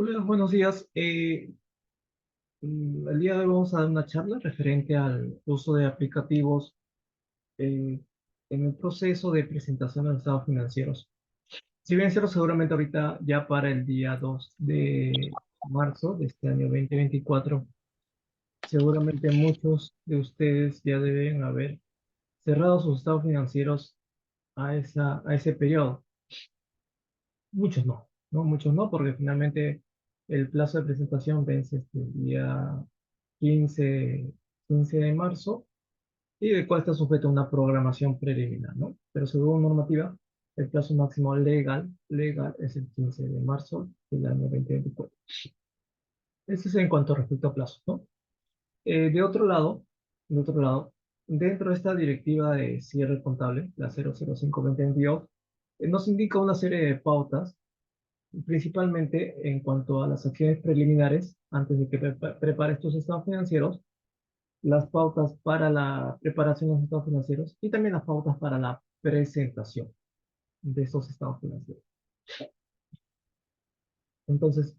Hola, buenos días. El día de hoy vamos a dar una charla referente al uso de aplicativos eh, en el proceso de presentación de los estados financieros. Si bien es cierto, seguramente ahorita ya para el día 2 de marzo de este año 2024, seguramente muchos de ustedes ya deben haber cerrado sus estados financieros a ese periodo. Muchos no, ¿no? Muchos no, porque finalmente el plazo de presentación vence el día 15 15 de marzo y del cual está sujeto a una programación preliminar, ¿no? Pero según normativa, el plazo máximo legal es el 15 de marzo del año 2024. Eso es en cuanto respecto a plazos, ¿no? De otro lado, de otro lado, dentro de esta directiva de cierre contable, la 005-2022, nos indica una serie de pautas principalmente en cuanto a las acciones preliminares, antes de que prepares tus estados financieros, las pautas para la preparación de los estados financieros y también las pautas para la presentación de esos estados financieros. Entonces,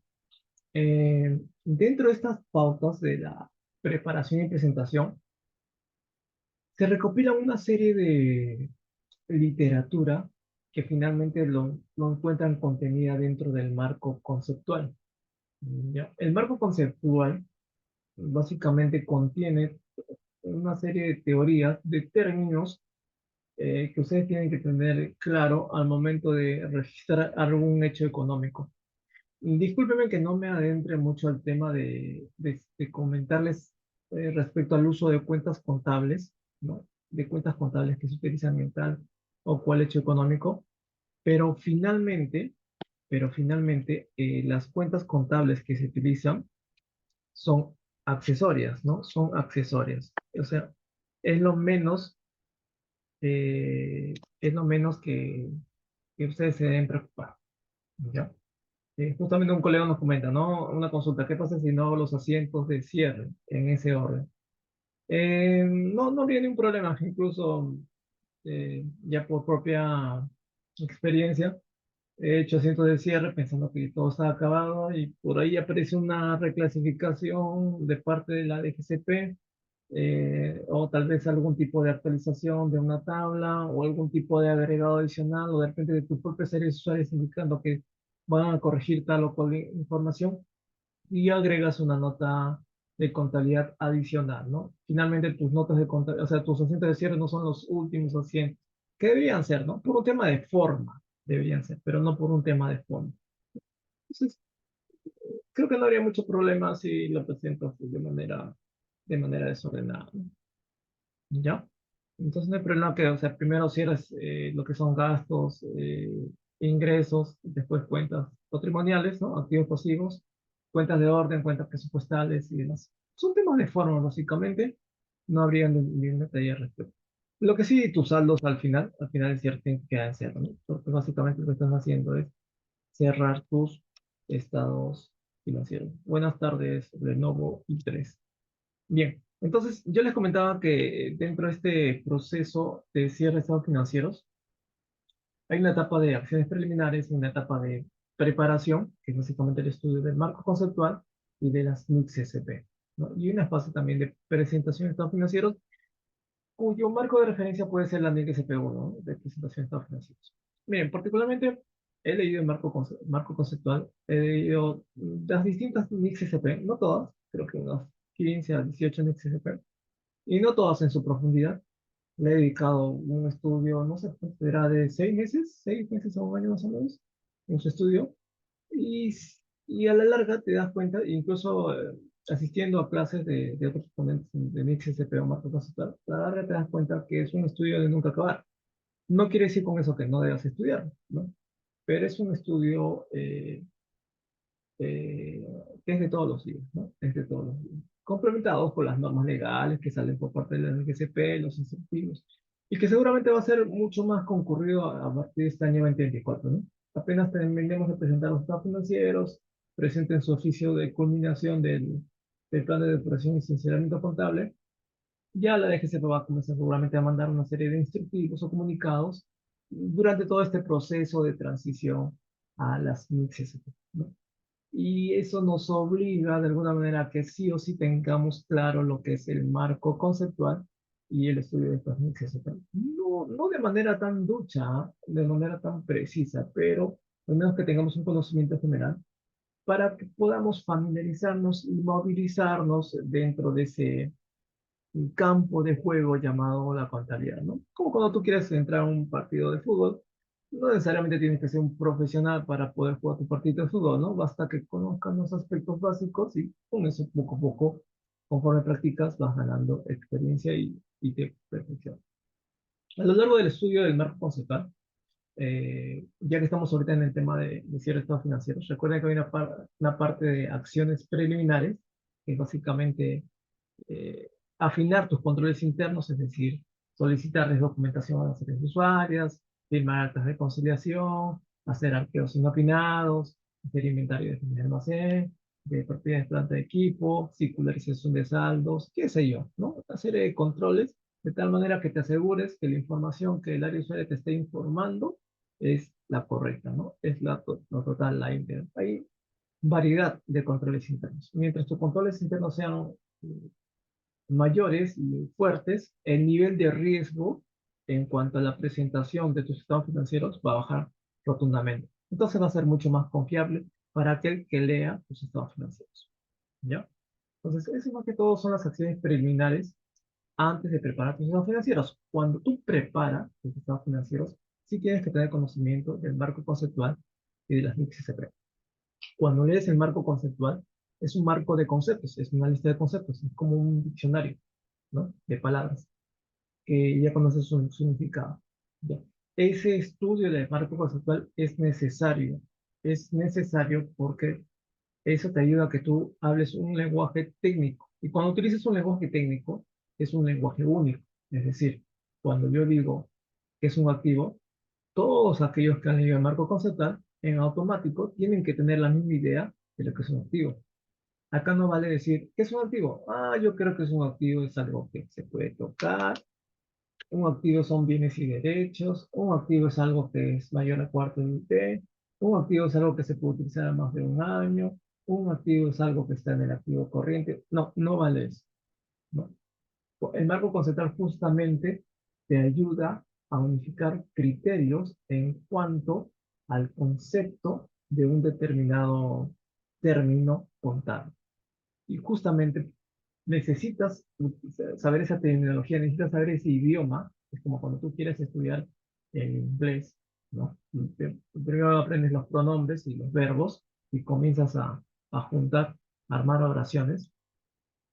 dentro de estas pautas de la preparación y presentación, se recopila una serie de literatura que finalmente lo encuentran contenida dentro del marco conceptual. ¿Ya? El marco conceptual básicamente contiene una serie de teorías, de términos que ustedes tienen que tener claro al momento de registrar algún hecho económico. Discúlpenme que no me adentre mucho al tema de comentarles respecto al uso de cuentas contables, ¿no? De cuentas contables que se utilizan en tal o cual hecho económico, pero finalmente, las cuentas contables que se utilizan son accesorias, ¿no? Son accesorias. O sea, es lo menos, es lo menos que ustedes se deben preocupar, ¿ya? Justamente un colega nos comenta, ¿no? Una consulta, ¿qué pasa si no hago los asientos de cierre en ese orden? No, no habría ningún problema, incluso ya por propia experiencia, he hecho asientos de cierre pensando que todo está acabado y por ahí aparece una reclasificación de parte de la DGCP, o tal vez algún tipo de actualización de una tabla o algún tipo de agregado adicional o de repente de tu propia serie de usuarios indicando que van a corregir tal o cual información y agregas una nota de contabilidad adicional, ¿no? Finalmente tus notas de contabilidad, o sea, tus asientos de cierre no son los últimos asientos, que deberían ser, ¿no? Por un tema de forma, deberían ser, pero no por un tema de forma. Entonces, creo que no habría mucho problema si lo presentas de manera desordenada, ¿no? ¿Ya? Entonces no hay problema que, o sea, primero cierres lo que son gastos, ingresos, después cuentas patrimoniales, ¿no? Activos pasivos, cuentas de orden, cuentas presupuestales y demás. Son temas de forma, básicamente. No habría ningún detalle al respecto. Lo que sí, tus saldos al final del cierre tienen que quedar en cero, ¿no? Porque básicamente lo que estás haciendo es cerrar tus estados financieros. Buenas tardes, Lenovo i3. Bien, entonces yo les comentaba que dentro de este proceso de cierre de estados financieros hay una etapa de acciones preliminares y una etapa de preparación, que es básicamente el estudio del marco conceptual y de las NIC-CCP, ¿no? Y una fase también de presentación de estados financieros, cuyo marco de referencia puede ser la NIC-CCP1, ¿no? De presentación de estados financieros. Bien, particularmente he leído el marco conceptual, he leído las distintas NIC-CCP, no todas, creo que unas 15 a 18 NIC-CCP, y no todas en su profundidad. Le he dedicado un estudio, no sé, pues, será de 6 meses a un año más o menos, en su estudio. Y, y a la larga te das cuenta, incluso asistiendo a clases de otros ponentes de Nix, SP o Marco Conceptual, a la larga te das cuenta que es un estudio de nunca acabar. No quiere decir con eso que no debas estudiar, ¿no? Pero es un estudio eh, que es de todos los días, ¿no? Es de todos los días. Complementados por las normas legales que salen por parte de la NGCP, los incentivos, y que seguramente va a ser mucho más concurrido a partir de este año 2024, ¿no? Apenas terminemos de presentar los estados financieros, presenten su oficio de culminación del plan de depuración y sinceramiento contable, ya la DGCP va a comenzar seguramente a mandar una serie de instructivos o comunicados durante todo este proceso de transición a las MIC-CCP, ¿no? Y eso nos obliga de alguna manera a que sí o sí tengamos claro lo que es el marco conceptual y el estudio de estas necesidades. No, no de manera tan ducha, de manera tan precisa, pero al menos que tengamos un conocimiento general para que podamos familiarizarnos y movilizarnos dentro de ese campo de juego llamado la contabilidad, ¿no? Como cuando tú quieres entrar a un partido de fútbol, no necesariamente tienes que ser un profesional para poder jugar tu partido de fútbol, ¿no? Basta que conozcas los aspectos básicos y con eso poco a poco, conforme practicas, vas ganando experiencia y te perfeccionas. A lo largo del estudio del marco conceptual, ya que estamos ahorita en el tema de cierre de estados financieros, recuerden que hay una parte de acciones preliminares, que básicamente afinar tus controles internos, es decir, solicitarles documentación a las áreas usuarias, firmar actas de conciliación, hacer arqueos inopinados, hacer inventario de almacén, de propiedades, planta de equipo, circularización de saldos, qué sé yo, ¿no? Una serie de controles de tal manera que te asegures que la información que el área usuaria te esté informando es la correcta, ¿no? Es la total, la íntegra. Hay variedad de controles internos. Mientras tus controles internos sean mayores y fuertes, el nivel de riesgo en cuanto a la presentación de tus estados financieros va a bajar rotundamente. Entonces va a ser mucho más confiable para aquel que lea tus estados financieros. ¿Ya? Entonces, eso más que todo son las acciones preliminares antes de preparar tus estados financieros. Cuando tú preparas tus estados financieros, sí tienes que tener conocimiento del marco conceptual y de las NICs SPRE. Cuando lees el marco conceptual, es un marco de conceptos, es una lista de conceptos, es como un diccionario, ¿no? De palabras, que ya conoces su significado. ¿Ya? Ese estudio del marco conceptual es necesario porque eso te ayuda a que tú hables un lenguaje técnico. Y cuando utilizas un lenguaje técnico, es un lenguaje único. Es decir, cuando yo digo que es un activo, todos aquellos que han leído el marco conceptual, en automático, tienen que tener la misma idea de lo que es un activo. Acá no vale decir, ¿qué es un activo? Ah, yo creo que es un activo, es algo que se puede tocar. Un activo son bienes y derechos. Un activo es algo que es mayor a cuarto de UT. Un activo es algo que se puede utilizar a más de un año. Un activo es algo que está en el activo corriente. No, no vale eso. ¿No? El marco conceptual justamente te ayuda a unificar criterios en cuanto al concepto de un determinado término contable. Y justamente necesitas saber esa terminología, necesitas saber ese idioma. Es como cuando tú quieres estudiar en inglés, ¿no? Primero aprendes los pronombres y los verbos y comienzas a juntar, a armar oraciones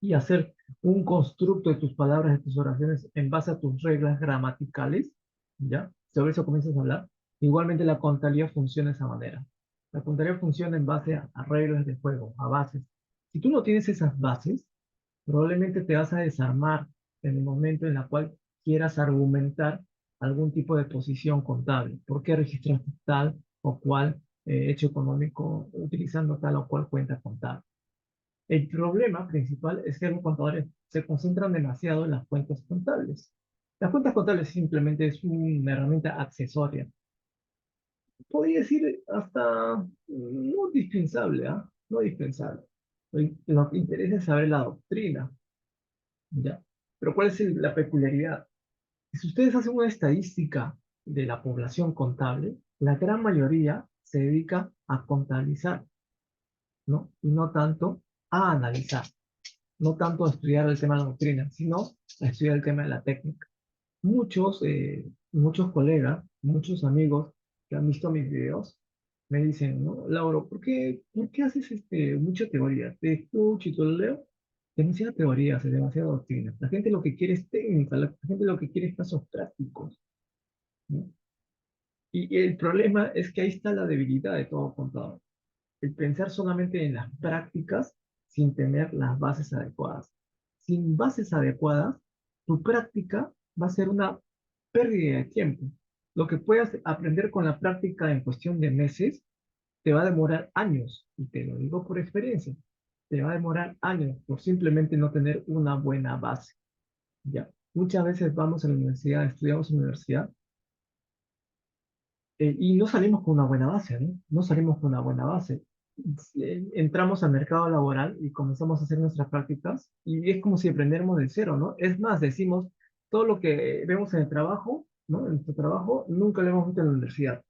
y hacer un constructo de tus palabras, de tus oraciones en base a tus reglas gramaticales, ¿ya? Sobre eso comienzas a hablar. Igualmente la contabilidad funciona de esa manera. La contabilidad funciona en base a reglas de juego, a bases. Si tú no tienes esas bases, probablemente te vas a desarmar en el momento en el cual quieras argumentar algún tipo de posición contable. ¿Por qué registraste tal o cual hecho económico utilizando tal o cual cuenta contable? El problema principal es que los contadores se concentran demasiado en las cuentas contables. Las cuentas contables simplemente es una herramienta accesoria. Podría decir hasta no dispensable, ¿ah? No dispensable. Lo que interesa es saber la doctrina, ¿ya? Pero ¿cuál es la peculiaridad? Si ustedes hacen una estadística de la población contable, la gran mayoría se dedica a contabilizar, ¿no? Y no tanto a analizar. No tanto a estudiar el tema de la doctrina, sino a estudiar el tema de la técnica. Muchos colegas, muchos amigos que han visto mis videos, me dicen, ¿no? Lauro, ¿por qué haces mucha teoría? Te escucho y te lo leo, demasiada teoría, hace demasiada doctrina. La gente lo que quiere es técnica, la gente lo que quiere es casos prácticos, ¿no? Y el problema es que ahí está la debilidad de todo contador. El pensar solamente en las prácticas sin tener las bases adecuadas. Sin bases adecuadas, tu práctica va a ser una pérdida de tiempo. Lo que puedas aprender con la práctica en cuestión de meses, te va a demorar años, y te lo digo por experiencia, te va a demorar años por simplemente no tener una buena base. ¿Ya? Muchas veces vamos a la universidad, estudiamos en la universidad, y no salimos con una buena base, ¿no? No salimos con una buena base. entramos al mercado laboral y comenzamos a hacer nuestras prácticas y es como si aprendiéramos de cero, ¿no? Es más, decimos, todo lo que vemos en el trabajo, ¿no? En nuestro trabajo, nunca lo hemos visto en la universidad,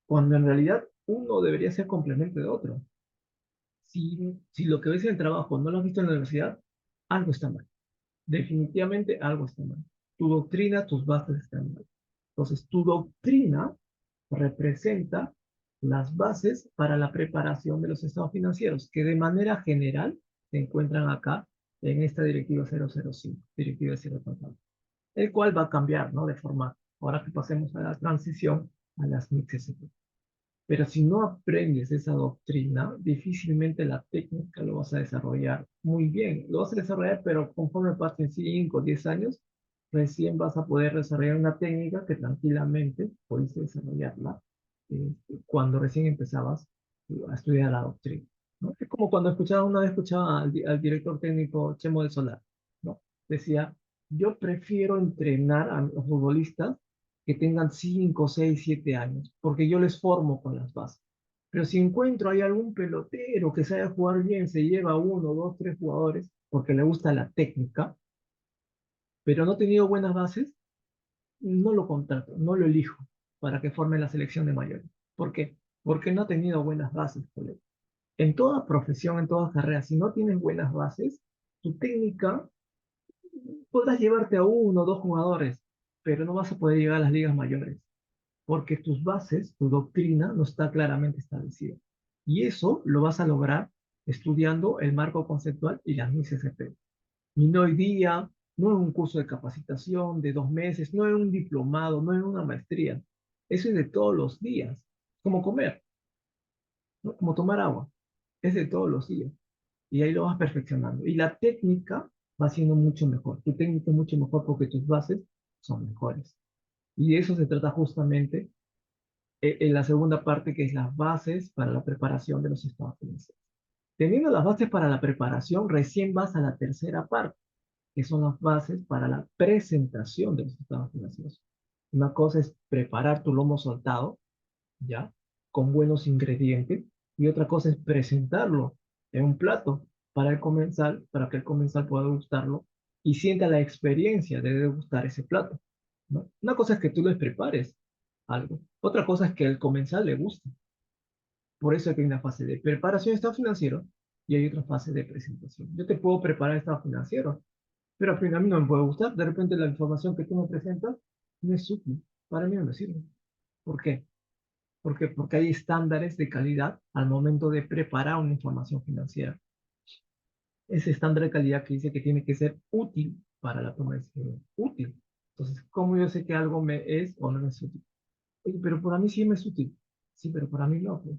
cuando en realidad uno debería ser complemento de otro. Si lo que ves en el trabajo no lo has visto en la universidad, algo está mal. Definitivamente algo está mal. Tu doctrina, tus bases están mal. Entonces, tu doctrina representa las bases para la preparación de los estados financieros, que de manera general se encuentran acá en esta directiva 005, directiva de cierre contable, el cual va a cambiar, ¿no? De forma, ahora que pasemos a la transición a las MICS. Pero si no aprendes esa doctrina, difícilmente la técnica lo vas a desarrollar muy bien. Lo vas a desarrollar, pero conforme pasen 5 o 10 años, recién vas a poder desarrollar una técnica que tranquilamente pudiste desarrollarla eh, cuando recién empezabas a estudiar la doctrina, ¿no? Es como cuando una vez escuchaba al director técnico Chemo del Solar, ¿no? Decía, yo prefiero entrenar a los futbolistas que tengan 5 6 7 años, porque yo les formo con las bases. Pero si encuentro hay algún pelotero que sabe jugar bien, se lleva uno, dos, tres jugadores, porque le gusta la técnica, pero no ha tenido buenas bases, no lo contrato, no lo elijo para que forme la selección de mayores. ¿Por qué? Porque no ha tenido buenas bases, colega. En toda profesión, en toda carrera, si no tienes buenas bases, tu técnica podrás llevarte a uno o dos jugadores, pero no vas a poder llegar a las ligas mayores, porque tus bases, tu doctrina no está claramente establecida. Y eso lo vas a lograr estudiando el marco conceptual y las MIS-SP. Y no hoy día, no en un curso de capacitación de 2 meses, no en un diplomado, no en una maestría. Eso es de todos los días, como comer, ¿no? Como tomar agua. Es de todos los días. Y ahí lo vas perfeccionando. Y la técnica va siendo mucho mejor. Tu técnica es mucho mejor porque tus bases son mejores. Y de eso se trata justamente en la segunda parte, que es las bases para la preparación de los estados financieros. Teniendo las bases para la preparación, recién vas a la tercera parte, que son las bases para la presentación de los estados financieros. Una cosa es preparar tu lomo saltado, ¿ya? Con buenos ingredientes, y otra cosa es presentarlo en un plato para el comensal, para que el comensal pueda degustarlo y sienta la experiencia de degustar ese plato, ¿no? Una cosa es que tú les prepares algo, otra cosa es que el comensal le guste. Por eso es que hay una fase de preparación de estado financiero y hay otra fase de presentación. Yo te puedo preparar estado financiero, pero al final a mí no me puede gustar. De repente la información que tú me presentas no es útil. Para mí no me sirve. ¿Por qué? Porque hay estándares de calidad al momento de preparar una información financiera. Ese estándar de calidad que dice que tiene que ser útil para la toma de decisión. Útil. Entonces, ¿cómo yo sé que algo me es o no me es útil? Oye, pero para mí sí me es útil. Sí, pero para mí no, pues.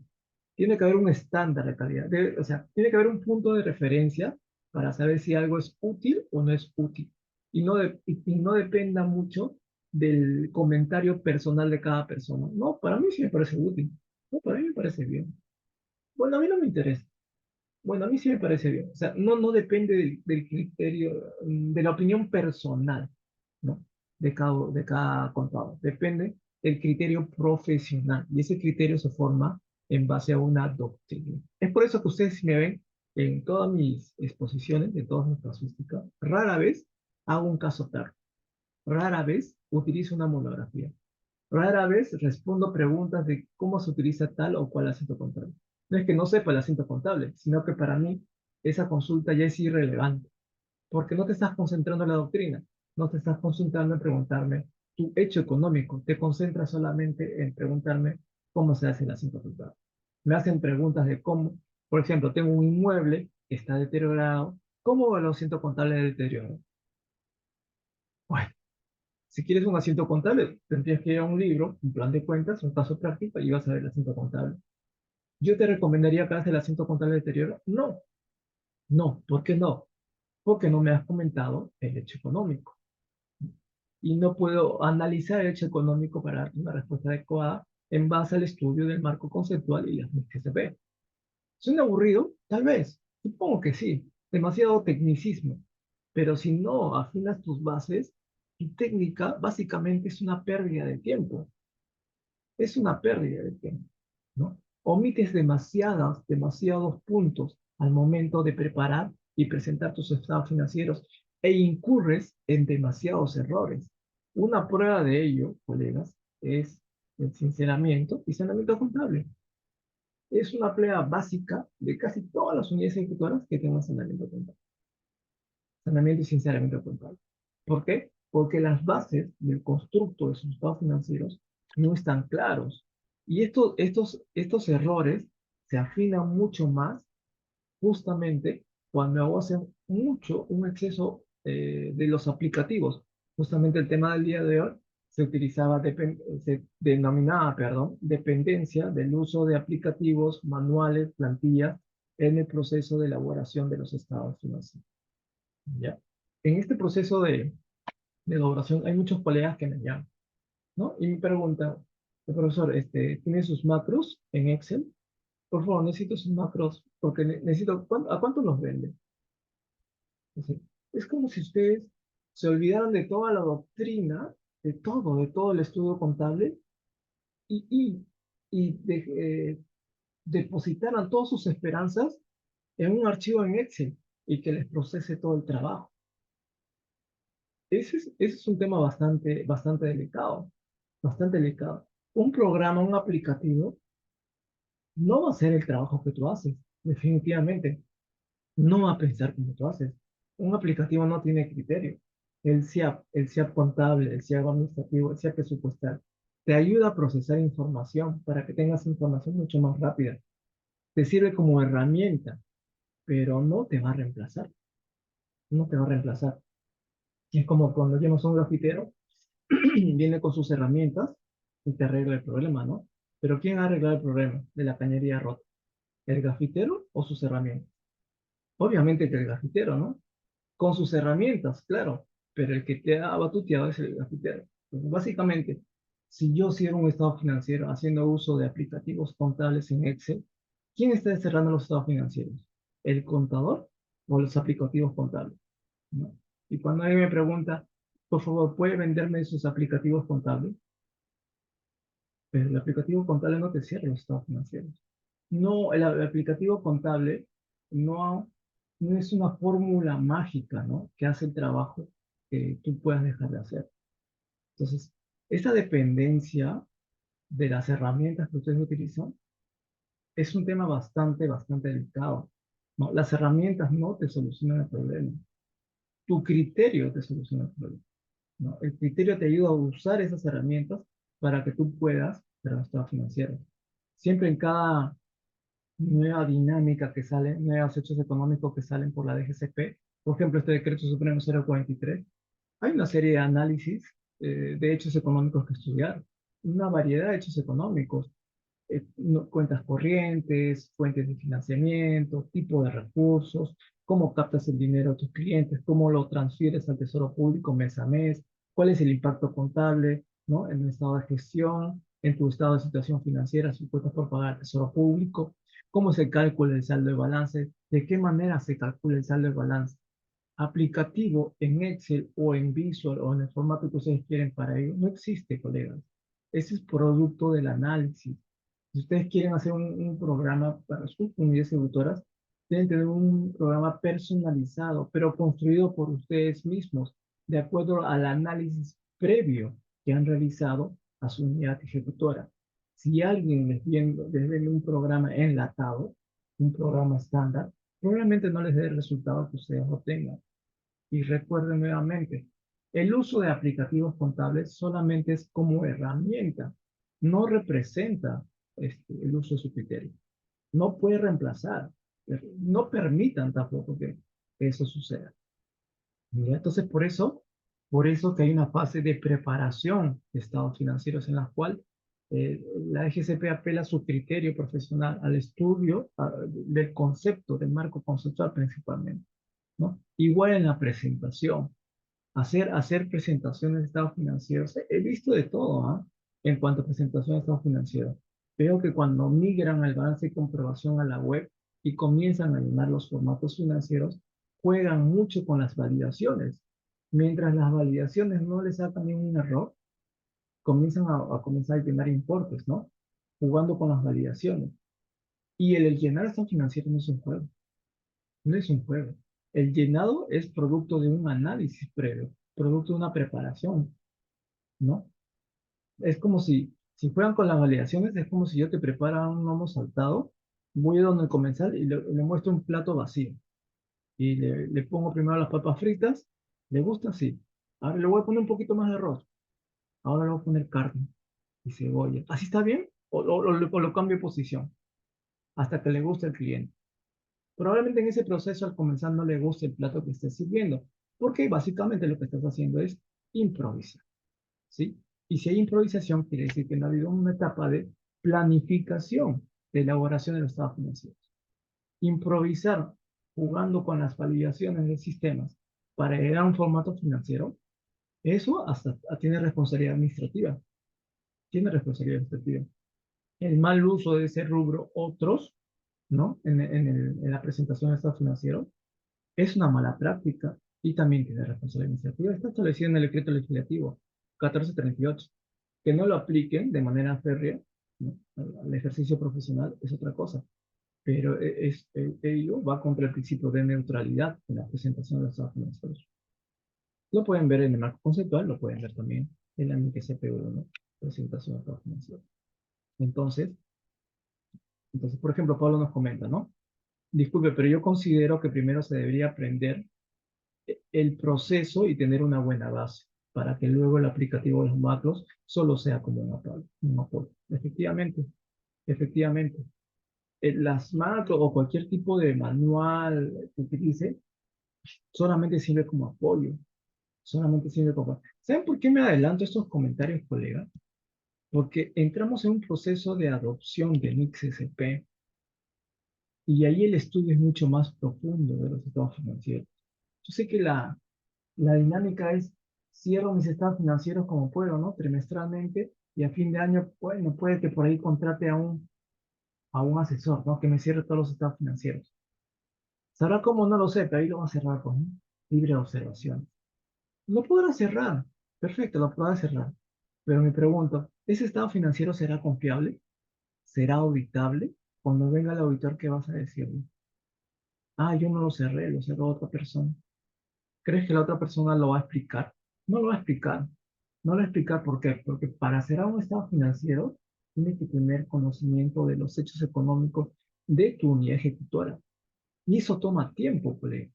Tiene que haber un estándar de calidad. O sea, tiene que haber un punto de referencia para saber si algo es útil o no es útil. Y no dependa mucho del comentario personal de cada persona. No, para mí sí me parece útil. No, para mí me parece bien. Bueno, a mí no me interesa. Bueno, a mí sí me parece bien. O sea, no depende del criterio, de la opinión personal, ¿no? De cada contador. Depende del criterio profesional. Y ese criterio se forma en base a una doctrina. Es por eso que ustedes si me ven en todas mis exposiciones, de todas mis casuísticas, rara vez hago un caso claro. Rara vez utilizo una monografía. Rara vez respondo preguntas de cómo se utiliza tal o cual asiento contable. No es que no sepa el asiento contable, sino que para mí esa consulta ya es irrelevante, porque no te estás concentrando en la doctrina, no te estás concentrando en preguntarme tu hecho económico, te concentras solamente en preguntarme cómo se hace el asiento contable. Me hacen preguntas de cómo, por ejemplo, tengo un inmueble que está deteriorado, ¿cómo va el asiento contable de deterioro? Bueno, si quieres un asiento contable, tendrías que ir a un libro, un plan de cuentas, un caso práctico y vas a ver el asiento contable. ¿Yo te recomendaría que hagas el asiento contable de deterioro? No, no. ¿Por qué no? Porque no me has comentado el hecho económico. Y no puedo analizar el hecho económico para darte una respuesta adecuada en base al estudio del marco conceptual y las que se ve. ¿Suena aburrido? Tal vez. Supongo que sí. Demasiado tecnicismo. Pero si no afinas tus bases, tu técnica básicamente es una pérdida de tiempo. Es una pérdida de tiempo, ¿no? Omites demasiados puntos al momento de preparar y presentar tus estados financieros e incurres en demasiados errores. Una prueba de ello, colegas, es el sinceramiento y saneamiento contable. Es una prueba básica de casi todas las unidades ejecutoras que tengan saneamiento contable. Saneamiento y sinceramiento contable. ¿Por qué? Porque las bases del constructo de sus estados financieros no están claros. Y estos errores se afinan mucho más justamente cuando hacen mucho un exceso de los aplicativos. Justamente el tema del día de hoy se denominaba, perdón, dependencia del uso de aplicativos, manuales, plantillas en el proceso de elaboración de los estados financieros. ¿Ya? En este proceso de elaboración hay muchos colegas que me llaman, ¿no? Y me preguntan, profesor, ¿tiene sus macros en Excel? Por favor, necesito sus macros porque necesito, ¿a cuánto los vende? Es como si ustedes se olvidaran de toda la doctrina, de todo el estudio contable y, y, y depositaran todas sus esperanzas en un archivo en Excel y que les procese todo el trabajo. Ese es un tema bastante delicado, bastante delicado. Un programa, un aplicativo, no va a hacer el trabajo que tú haces, definitivamente. No va a pensar como tú haces. Un aplicativo no tiene criterio. El SIAP contable, el SIAP administrativo, el SIAP presupuestal, te ayuda a procesar información para que tengas información mucho más rápida. Te sirve como herramienta, pero no te va a reemplazar. No te va a reemplazar. Es como cuando llamas a un grafitero, viene con sus herramientas y te arregla el problema, ¿no? Pero ¿quién ha arreglado el problema de la cañería rota? ¿El grafitero o sus herramientas? Obviamente que el grafitero, ¿no? Con sus herramientas, claro, pero el que te ha batuteado es el grafitero. Pues básicamente, si yo cierro un estado financiero haciendo uso de aplicativos contables en Excel, ¿quién está cerrando los estados financieros? ¿El contador o los aplicativos contables? ¿No? Y cuando alguien me pregunta, por favor, ¿puede venderme sus aplicativos contables? Pero el aplicativo contable no te cierra los estados financieros. No, el aplicativo contable no, no es una fórmula mágica, ¿no? Que hace el trabajo que tú puedas dejar de hacer. Entonces, esa dependencia de las herramientas que ustedes utilizan es un tema bastante delicado, ¿no? Las herramientas no te solucionan el problema. Tu criterio te soluciona el problema, ¿no? El criterio te ayuda a usar esas herramientas para que tú puedas hacer un estado financiero. Siempre en cada nueva dinámica que sale, nuevos hechos económicos que salen por la DGCP. Por ejemplo, este decreto supremo 043. Hay una serie de análisis de hechos económicos que estudiar, una variedad de hechos económicos, cuentas corrientes, fuentes de financiamiento, tipo de recursos, cómo captas el dinero de tus clientes, cómo lo transfieres al tesoro público mes a mes, cuál es el impacto contable, ¿no? En el estado de gestión, en tu estado de situación financiera, si cuentas por pagar al tesoro público, cómo se calcula el saldo de balance, de qué manera se calcula el saldo de balance. Aplicativo en Excel o en Visual o en el formato que ustedes quieren para ello, no existe, colegas. Ese es producto del análisis. Si ustedes quieren hacer un programa para sus unidades ejecutoras, deben tener un programa personalizado, pero construido por ustedes mismos, de acuerdo al análisis previo que han realizado a su unidad ejecutora. Si alguien les vende un programa enlatado, un programa estándar, probablemente no les dé el resultado que ustedes obtengan. Y recuerden nuevamente, el uso de aplicativos contables solamente es como herramienta, no representa el uso de su criterio. No puede reemplazar, no permitan tampoco que eso suceda. ¿Ya? Entonces, por eso que hay una fase de preparación de estados financieros en la cual la EGCP apela a su criterio profesional, al estudio del concepto, del marco conceptual principalmente, ¿no? Igual en la presentación, hacer presentaciones de estados financieros. He visto de todo, ¿ah? En cuanto a presentación de estados financieros. Veo que cuando migran al balance de comprobación a la web y comienzan a llenar los formatos financieros, juegan mucho con las validaciones. Mientras las validaciones no les sacan ningún error, comienzan a comenzar a llenar importes, ¿no? Jugando con las validaciones. Y el llenar estado financiero no es un juego, no es un juego. El llenado es producto de un análisis previo, producto de una preparación, ¿no? Es como si juegan con las validaciones, es como si yo te prepara un lomo saltado, voy a donde el comensal y le muestro un plato vacío. Y le pongo primero las papas fritas, ¿le gusta? Sí. Ahora le voy a poner un poquito más de arroz. Ahora le voy a poner carne y cebolla. ¿Así está bien? O lo cambio de posición hasta que le guste al cliente. Probablemente en ese proceso al comenzar no le guste el plato que estés sirviendo, porque básicamente lo que estás haciendo es improvisar, ¿sí? Y si hay improvisación, quiere decir que no ha habido una etapa de planificación de elaboración de los estados financieros. Improvisar jugando con las validaciones de sistemas para llegar a un formato financiero, eso hasta tiene responsabilidad administrativa. Tiene responsabilidad administrativa. El mal uso de ese rubro, otros, ¿no? En la presentación de estados financieros, es una mala práctica y también tiene responsabilidad administrativa. Está establecido en el decreto legislativo 1438. Que no lo apliquen de manera férrea, ¿no? Al ejercicio profesional es otra cosa, pero ello va contra el principio de neutralidad en la presentación de los estados financieros. Lo pueden ver en el marco conceptual, lo pueden ver también en la MIC-CPV, ¿no? Presentación de estados financieros. Entonces, por ejemplo, Pablo nos comenta, ¿no? Disculpe, pero yo considero que primero se debería aprender el proceso y tener una buena base para que luego el aplicativo de los macros solo sea como un apoyo. Efectivamente, efectivamente. Las macros o cualquier tipo de manual que utilice solamente sirve como apoyo. Solamente sirve como apoyo. ¿Saben por qué me adelanto estos comentarios, colega? Porque entramos en un proceso de adopción de NICS-SP y ahí el estudio es mucho más profundo de los estados financieros. Yo sé que la dinámica es, cierro mis estados financieros como puedo, ¿no? Trimestralmente, y a fin de año, bueno, puede que por ahí contrate a un asesor, ¿no? Que me cierre todos los estados financieros. ¿Sabrá cómo? No lo sé, pero ahí lo va a cerrar con, ¿no? Libre de observación. Lo podrá cerrar, perfecto, lo podrá cerrar. Pero me pregunto, ¿ese estado financiero será confiable? ¿Será auditable? Cuando venga el auditor, ¿qué vas a decirle? Ah, yo no lo cerré, lo cerró otra persona. ¿Crees que la otra persona lo va a explicar? No lo va a explicar. No lo va a explicar por qué. Porque para hacer un estado financiero, tienes que tener conocimiento de los hechos económicos de tu unidad ejecutora. Y eso toma tiempo, colegas.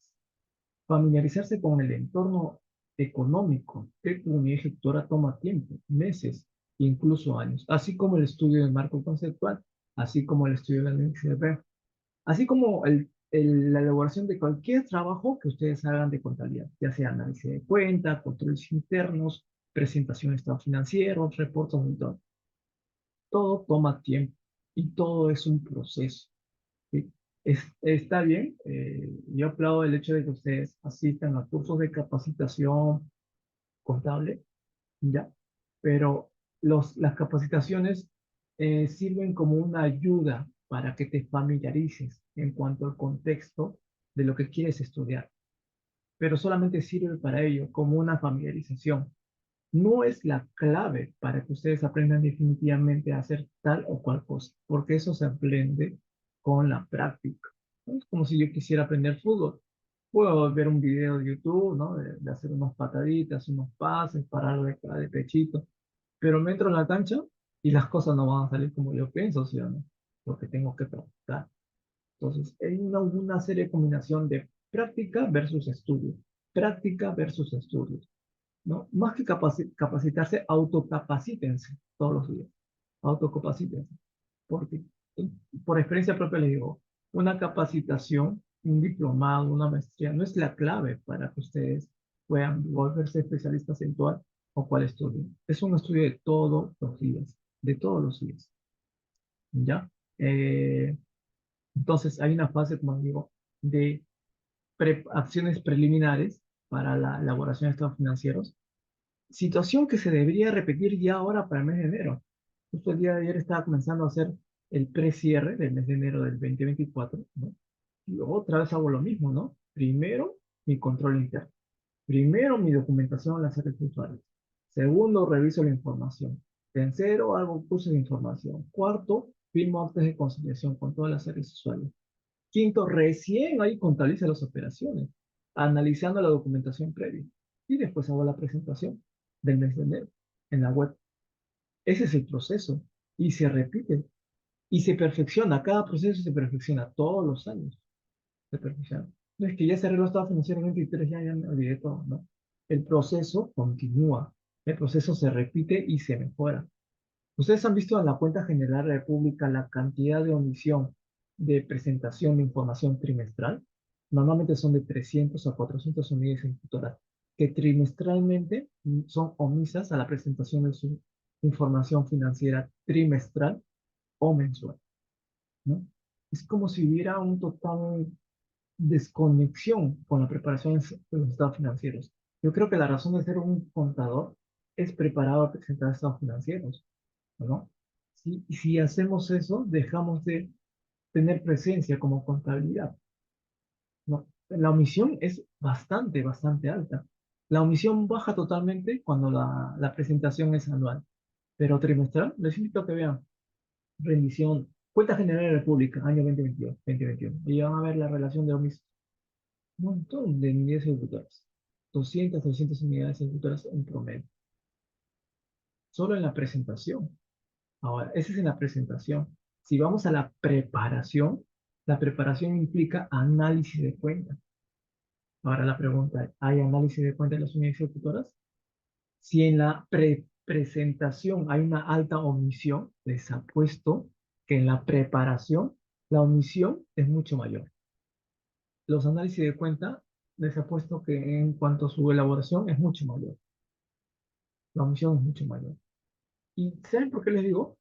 Familiarizarse con el entorno económico de tu unidad ejecutora toma tiempo, meses, incluso años. Así como el estudio del marco conceptual, así como el estudio de la NXRP. Así como la elaboración de cualquier trabajo que ustedes hagan de contabilidad, ya sea análisis de cuenta, controles internos, presentación de estados financieros, reportes de todo toma tiempo y todo es un proceso. ¿Sí? Está bien, yo aplaudo el hecho de que ustedes asistan a cursos de capacitación contable, ¿ya? Pero las capacitaciones sirven como una ayuda para que te familiarices en cuanto al contexto de lo que quieres estudiar, pero solamente sirve para ello como una familiarización. No es la clave para que ustedes aprendan definitivamente a hacer tal o cual cosa, porque eso se aprende con la práctica. ¿No? Es como si yo quisiera aprender fútbol. Puedo ver un video de YouTube, ¿no? De hacer unas pataditas, unos pases, parar de pechito, pero me entro en la cancha y las cosas no van a salir como yo pienso, ¿sí o no? Porque tengo que practicar. Entonces, hay una serie de combinación de práctica versus estudio. Práctica versus estudio, ¿no? Más que capacitarse, autocapacítense todos los días. Autocapacítense. Porque, eh, por experiencia propia les digo, una capacitación, un diplomado, una maestría, no es la clave para que ustedes puedan volverse especialistas en cual o cual estudio. Es un estudio de todos los días, de todos los días. ¿Ya? Eh, entonces, hay una fase, como digo, de acciones preliminares para la elaboración de estados financieros. Situación que se debería repetir ya ahora para el mes de enero. Justo el día de ayer estaba comenzando a hacer el precierre del mes de enero del 2024, ¿no? Y otra vez hago lo mismo, ¿no? Primero, mi control interno. Primero, mi documentación en las redes usuarias. Segundo, reviso la información. Tercero, hago cursos de información. Cuarto, firmo actas de conciliación con todas las áreas usuarias. Quinto, recién ahí contabilizo las operaciones, analizando la documentación previa. Y después hago la presentación del mes de enero en la web. Ese es el proceso. Y se repite. Y se perfecciona. Cada proceso se perfecciona todos los años. Se perfecciona. No es que ya se arregló estado financiero en 23, ya me olvidé todo, ¿no? El proceso continúa. El proceso se repite y se mejora. Ustedes han visto en la cuenta general de la República la cantidad de omisión de presentación de información trimestral. Normalmente son de 300 a 400 unidades ejecutoras que trimestralmente son omisas a la presentación de su información financiera trimestral o mensual, ¿no? Es como si hubiera un total desconexión con la preparación de los estados financieros. Yo creo que la razón de ser un contador es preparado a presentar estados financieros, ¿no? Si hacemos eso, dejamos de tener presencia como contabilidad, ¿no? La omisión es bastante, bastante alta. La omisión baja totalmente cuando la presentación es anual, pero trimestral, les invito a que vean rendición, cuenta general de la República, año 2022, 2021, y van a ver la relación de omisión. Un montón de unidades ejecutoras, 200, 300 unidades ejecutoras en promedio, solo en la presentación. Ahora, esa es en la presentación. Si vamos a la preparación implica análisis de cuenta. Ahora la pregunta es, ¿hay análisis de cuenta en las unidades ejecutoras? Si en la presentación hay una alta omisión, les apuesto que en la preparación la omisión es mucho mayor. Los análisis de cuenta, les apuesto que en cuanto a su elaboración es mucho mayor. La omisión es mucho mayor. ¿Y saben por qué les digo?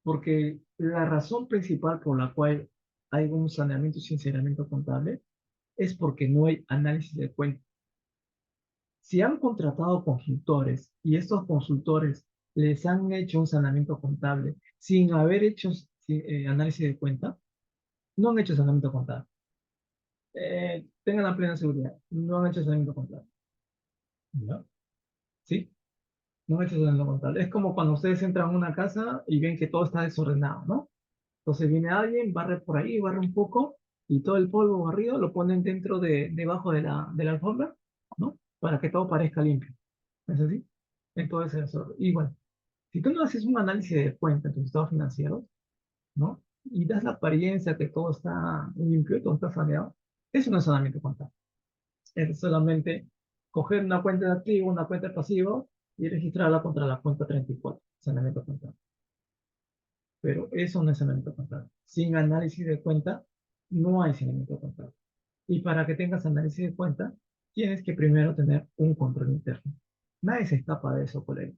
Porque la razón principal por la cual hay un saneamiento y sinceramiento contable es porque no hay análisis de cuenta. Si han contratado consultores y estos consultores les han hecho un saneamiento contable sin haber hecho análisis de cuenta, no han hecho saneamiento contable. Tengan la plena seguridad, no han hecho saneamiento contable. ¿No? ¿Sí? No han hecho saneamiento contable. Es como cuando ustedes entran a una casa y ven que todo está desordenado, ¿no? Entonces viene alguien, barre por ahí, barre un poco, y todo el polvo barrido lo ponen debajo de la alfombra, ¿no? Para que todo parezca limpio. ¿Es así? Entonces, eso, igual, si tú no haces un análisis de cuenta en tus estados financieros, ¿no? Y das la apariencia que todo está limpio, todo está saneado, eso no es saneamiento contable. Es solamente coger una cuenta de activo, una cuenta de pasivo y registrarla contra la cuenta 34, saneamiento contable. Pero eso no es saneamiento contable. Sin análisis de cuenta, no hay saneamiento contable. Y para que tengas análisis de cuenta, tienes que primero tener un control interno. Nadie se escapa de eso, colegas.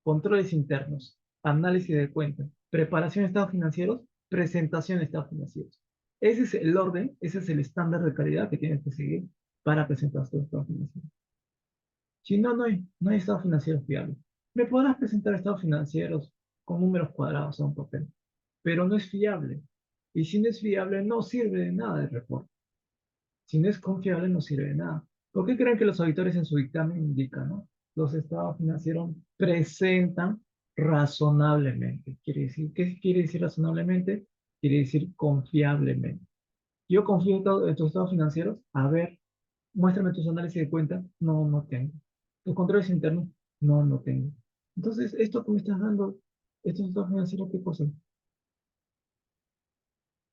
Controles internos, análisis de cuenta, preparación de estados financieros, presentación de estados financieros. Ese es el orden, ese es el estándar de calidad que tienes que seguir para presentar tus estados financieros. Si no, no hay estados financieros fiables. Me podrás presentar estados financieros con números cuadrados a un papel, pero no es fiable. Y si no es fiable, no sirve de nada el reporte. Si no es confiable, no sirve de nada. ¿Por qué creen que los auditores en su dictamen indican, ¿no? Los estados financieros presentan razonablemente. ¿Qué quiere decir razonablemente? Quiere decir confiablemente. Yo confío en tus estados financieros. A ver, muéstrame tus análisis de cuenta. No, no tengo. ¿Tus controles internos? No, no tengo. Entonces, esto que me estás dando, estos estados financieros, ¿qué cosa?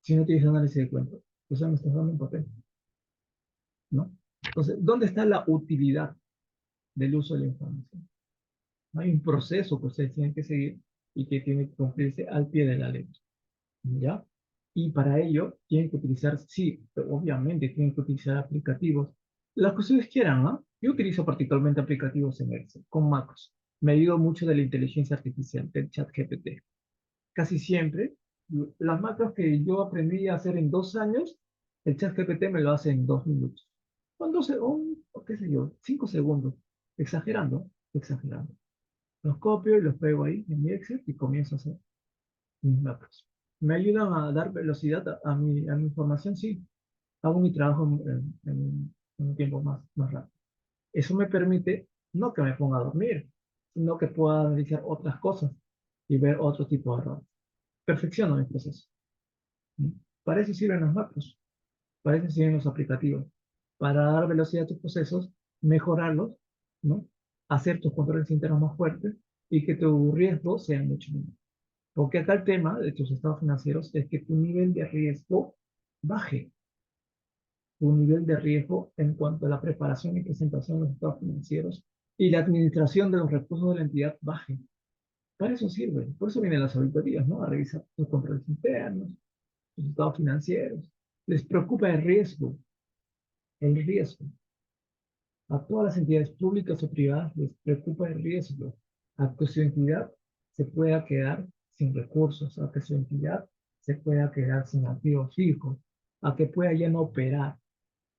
Si no tienes análisis de cuenta, o sea, me estás dando un papel, ¿no? Entonces, ¿dónde está la utilidad del uso de la información? Hay un proceso que ustedes tienen que seguir y que tiene que cumplirse al pie de la letra, ¿ya? Y para ello tienen que utilizar, sí, pero obviamente tienen que utilizar aplicativos, los que ustedes quieran, ¿no? Yo utilizo particularmente aplicativos en Excel, con macros. Me ayudo mucho de la inteligencia artificial, del chat GPT. Casi siempre, las macros que yo aprendí a hacer en 2 años, el chat GPT me lo hace en 2 minutos. Con 12, o qué sé yo, 5 segundos. Exagerando, exagerando. Los copio y los pego ahí en mi Excel y comienzo a hacer mis macros. ¿Me ayudan a dar velocidad a mi información? Sí. Hago mi trabajo en un tiempo más rápido. Eso me permite no que me ponga a dormir, sino que pueda analizar otras cosas y ver otro tipo de errores. Perfecciona mi proceso. ¿Mm? Para eso sirven los macros, para eso sirven los aplicativos, para dar velocidad a tus procesos, mejorarlos, ¿no? Hacer tus controles internos más fuertes y que tu riesgo sea mucho menor. Porque acá el tema de tus estados financieros es que tu nivel de riesgo baje, tu nivel de riesgo en cuanto a la preparación y presentación de los estados financieros y la administración de los recursos de la entidad baje. Para eso sirve, por eso vienen las auditorías, ¿no? A revisar tus controles internos, tus estados financieros. Les preocupa el riesgo, el riesgo. A todas las entidades públicas o privadas les preocupa el riesgo a que su entidad se pueda quedar sin recursos, a que su entidad se pueda quedar sin activos fijos, a que pueda ya no operar,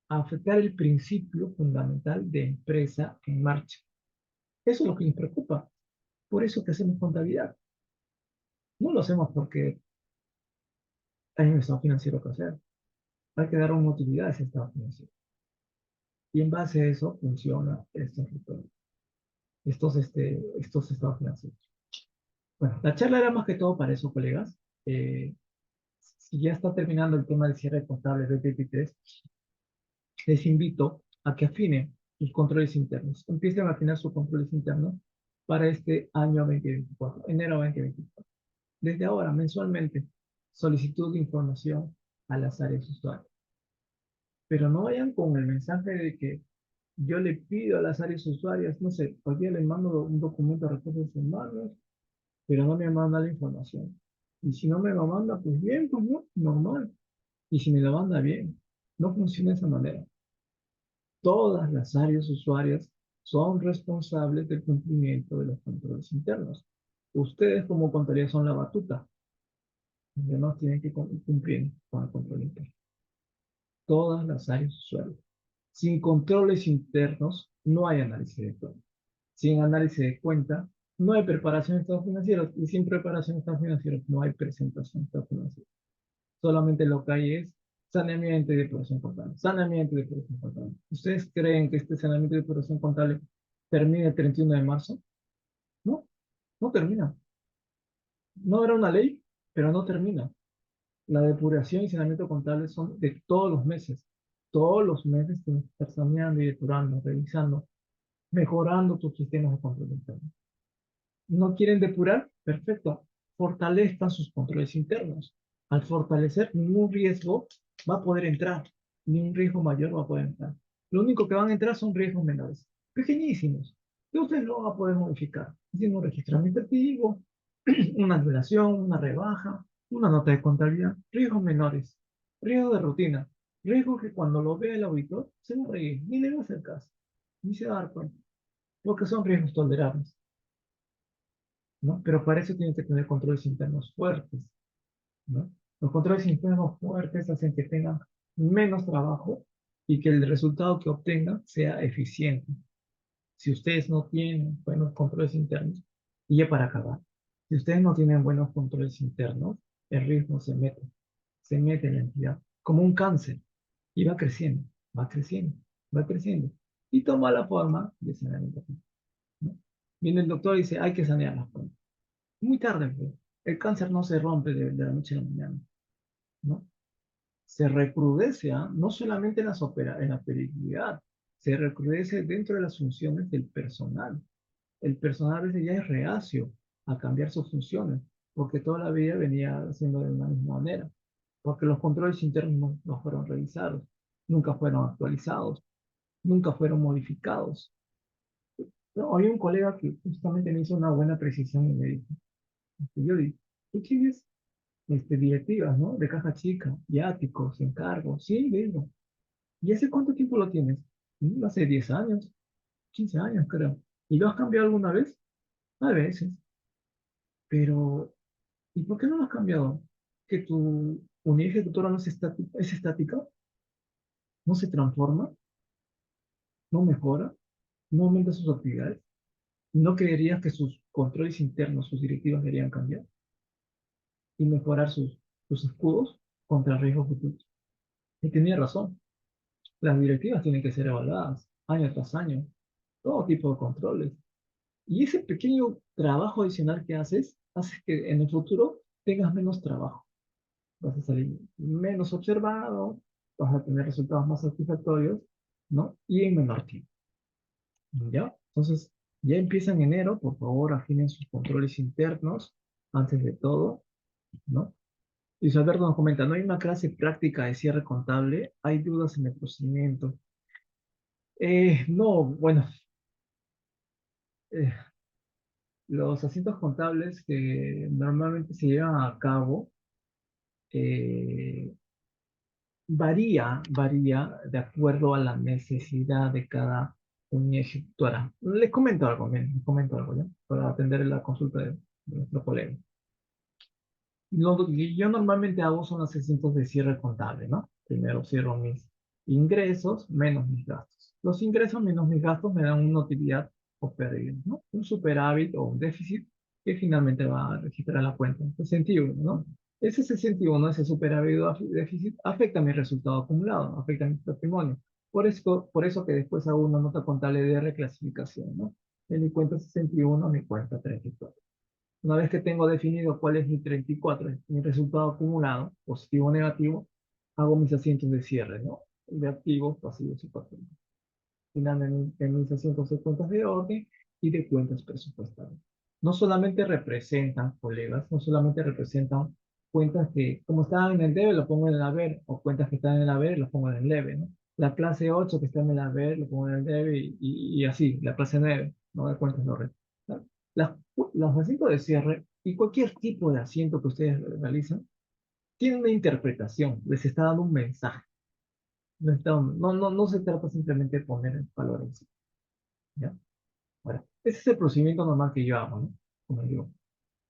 a afectar el principio fundamental de empresa en marcha. Eso es lo que les preocupa. Por eso que hacemos contabilidad. No lo hacemos porque hay un estado financiero que hacer. Hay que dar una utilidad a ese estado financiero. Y en base a eso funciona estos estados financieros. Bueno, la charla era más que todo para eso, colegas. Si ya está terminando el tema del cierre contable de 2023, les invito a que afinen sus controles internos. Empiecen a afinar sus controles internos para este año 2024, enero 2024. Desde ahora, mensualmente, solicitud de información a las áreas usuarias. Pero no vayan con el mensaje de que yo le pido a las áreas usuarias, no sé, hoy día le mando un documento a recursos humanos, pero no me manda la información. Y si no me lo manda, pues bien, pues no, normal. Y si me lo manda bien, no funciona de esa manera. Todas las áreas usuarias son responsables del cumplimiento de los controles internos. Ustedes como contabilidad son la batuta, ya no tienen que cumplir con el control interno. Todas las áreas usuarias. Sin controles internos no hay análisis de cuenta. Sin análisis de cuenta no hay preparación de estados financieros y sin preparación de estados financieros no hay presentación de estados financieros. Solamente lo que hay es saneamiento y depuración contable. Saneamiento y depuración contable. ¿Ustedes creen que este saneamiento y depuración contable termina el 31 de marzo? No, no termina. No era una ley, pero no termina. La depuración y saneamiento contable son de todos los meses. Todos los meses tienes que estar saneando y depurando, revisando, mejorando tus sistemas de control interno. ¿No quieren depurar? Perfecto. Fortalezcan sus controles internos. Al fortalecer, ningún riesgo va a poder entrar. Ni un riesgo mayor va a poder entrar. Lo único que van a entrar son riesgos menores. Pequeñísimos. Que usted no va a poder modificar. Haciendo un registro administrativo, una anulación, una rebaja, una nota de contabilidad. Riesgos menores. Riesgo de rutina. Riesgo que cuando lo vea el auditor se va a reír. Ni le va a hacer caso. Ni se va a dar cuenta. Porque son riesgos tolerables. ¿No? Pero para eso tienen que tener controles internos fuertes, ¿no? Los controles internos fuertes hacen que tengan menos trabajo y que el resultado que obtengan sea eficiente. Si ustedes no tienen buenos controles internos, y ya para acabar, si ustedes no tienen buenos controles internos, el riesgo se mete en la entidad, como un cáncer, y va creciendo, va creciendo, va creciendo, y toma la forma de saneamiento, ¿no? Viene el doctor y dice, hay que sanear las cuentas. Muy tarde, pues. El cáncer no se rompe de la noche a la mañana, ¿no? Se recrudece, ¿ah? No solamente en la periodicidad, se recrudece dentro de las funciones del personal. El personal a veces ya es reacio a cambiar sus funciones, porque toda la vida venía haciendo de la misma manera, porque los controles internos no fueron revisados, nunca fueron actualizados, nunca fueron modificados. No, había un colega que justamente me hizo una buena precisión y me dijo, yo digo, tú tienes directivas, ¿no? De caja chica, viáticos, encargos, sí, digo. ¿Y hace cuánto tiempo lo tienes? Hace 10 años, 15 años, creo. ¿Y lo has cambiado alguna vez? A veces. Pero, ¿y por qué no lo has cambiado? ¿Que tu unidad ejecutora no es estática? ¿No se transforma? ¿No mejora? ¿No aumenta sus actividades? ¿No creerías que sus controles internos, sus directivas deberían cambiar y mejorar sus escudos contra riesgos futuros? Y tenía razón. Las directivas tienen que ser evaluadas año tras año, todo tipo de controles. Y ese pequeño trabajo adicional que haces, hace que en el futuro tengas menos trabajo. Vas a salir menos observado, vas a tener resultados más satisfactorios, ¿no? Y en menor tiempo, ¿ya? Entonces, ya empieza en enero, por favor, afinen sus controles internos antes de todo, ¿no? Luis Alberto nos comenta, no hay una clase práctica de cierre contable, hay dudas en el procedimiento. No, bueno, eh, los asientos contables que normalmente se llevan a cabo eh, varía de acuerdo a la necesidad de cada unidad ejecutora. Les comento algo, bien, les comento algo, ¿ya? Para atender la consulta de nuestro colega. Lo que yo normalmente hago son los asientos de cierre contable, ¿no? Primero cierro mis ingresos menos mis gastos. Los ingresos menos mis gastos me dan una utilidad o pérdida, ¿no? Un superávit o un déficit que finalmente va a registrar la cuenta. 61, ¿no? Ese 61, ese superávit o déficit, afecta mi resultado acumulado, afecta mi patrimonio. Por eso que después hago una nota contable de reclasificación, ¿no? De mi cuenta 61 a mi cuenta 34. Una vez que tengo definido cuál es mi 34, mi resultado acumulado, positivo o negativo, hago mis asientos de cierre, ¿no? De activos, pasivos y patrimonio. Finalmente, en mis asientos de cuentas de orden y de cuentas presupuestarias. No solamente representan, colegas, no solamente representan cuentas que, como estaban en el debe, lo pongo en el haber, o cuentas que están en el haber, lo pongo en el debe, ¿no? La clase 8 que está en el haber, lo pongo en el debe y así, la clase 9, ¿no? De cuentas no representan. Las, los asientos de cierre y cualquier tipo de asiento que ustedes realizan tienen una interpretación, les está dando un mensaje. No se trata simplemente de poner el valor en sí. ¿Ya? Bueno, ese es el procedimiento normal que yo hago, ¿no? Como digo,